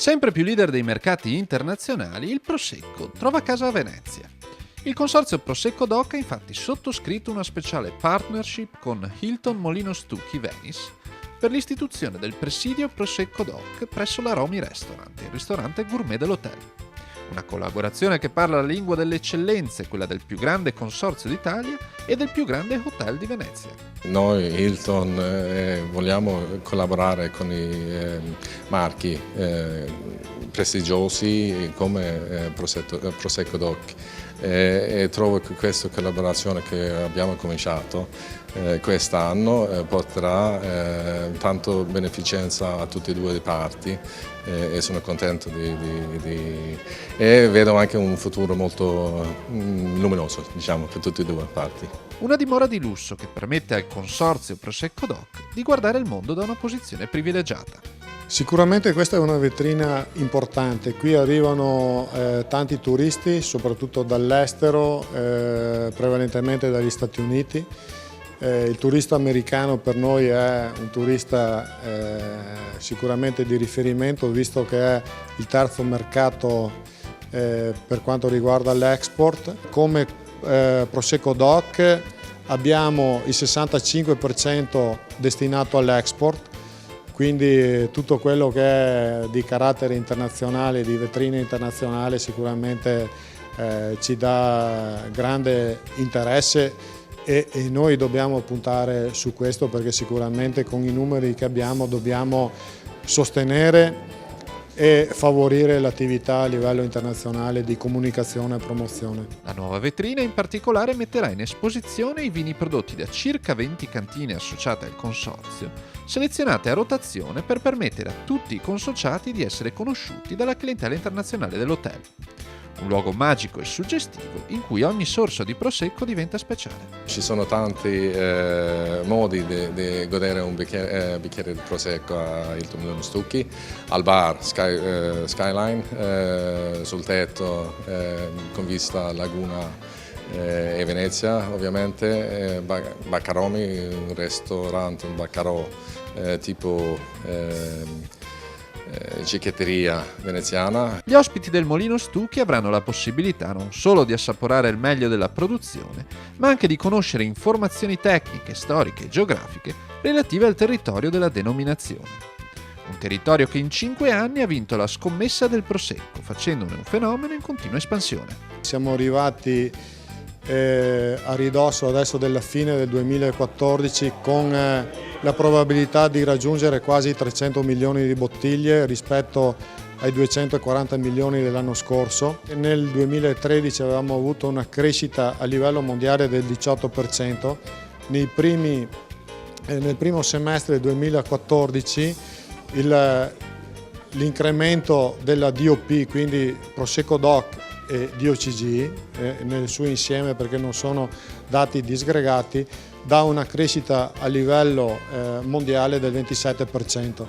Sempre più leader dei mercati internazionali, il Prosecco trova casa a Venezia. Il consorzio Prosecco Doc ha infatti sottoscritto una speciale partnership con Hilton Molino Stucchi Venice per l'istituzione del presidio Prosecco Doc presso la Romi Restaurant, il ristorante gourmet dell'hotel. Una collaborazione che parla la lingua delle eccellenze, quella del più grande consorzio d'Italia e del più grande hotel di Venezia. Noi Hilton vogliamo collaborare con i marchi prestigiosi come Prosecco Doc e trovo che questa collaborazione che abbiamo cominciato quest'anno porterà tanto beneficenza a tutte e due le parti e sono contento e vedo anche un futuro molto luminoso, diciamo, per tutte e due le parti. Una dimora di lusso che permette al consorzio Prosecco Doc di guardare il mondo da una posizione privilegiata. Sicuramente questa è una vetrina importante, qui arrivano tanti turisti, soprattutto dall'estero, prevalentemente dagli Stati Uniti. Il turista americano per noi è un turista sicuramente di riferimento, visto che è il terzo mercato per quanto riguarda l'export. Come Prosecco Doc abbiamo il 65% destinato all'export, quindi tutto quello che è di carattere internazionale, di vetrina internazionale sicuramente ci dà grande interesse e noi dobbiamo puntare su questo, perché sicuramente con i numeri che abbiamo dobbiamo sostenere e favorire l'attività a livello internazionale di comunicazione e promozione. La nuova vetrina in particolare metterà in esposizione i vini prodotti da circa 20 cantine associate al consorzio, selezionate a rotazione per permettere a tutti i consociati di essere conosciuti dalla clientela internazionale dell'hotel. Un luogo magico e suggestivo in cui ogni sorso di prosecco diventa speciale. Ci sono tanti modi di godere un bicchiere di prosecco a Hilton Molino Stucchi, al bar Skyline, sul tetto con vista a Laguna e Venezia, ovviamente Baccaromi, un ristorante, un baccarò tipo ciccheteria veneziana. Gli ospiti del Molino Stucchi avranno la possibilità non solo di assaporare il meglio della produzione, ma anche di conoscere informazioni tecniche, storiche e geografiche relative al territorio della denominazione. Un territorio che in 5 anni ha vinto la scommessa del Prosecco, facendone un fenomeno in continua espansione. Siamo arrivati a ridosso adesso della fine del 2014 con la probabilità di raggiungere quasi 300 milioni di bottiglie rispetto ai 240 milioni dell'anno scorso. Nel 2013 avevamo avuto una crescita a livello mondiale del 18%. Nel primo semestre del 2014 l'incremento della DOP, quindi Prosecco Doc e DOCG nel suo insieme, perché non sono dati disgregati, dà una crescita a livello mondiale del 27%.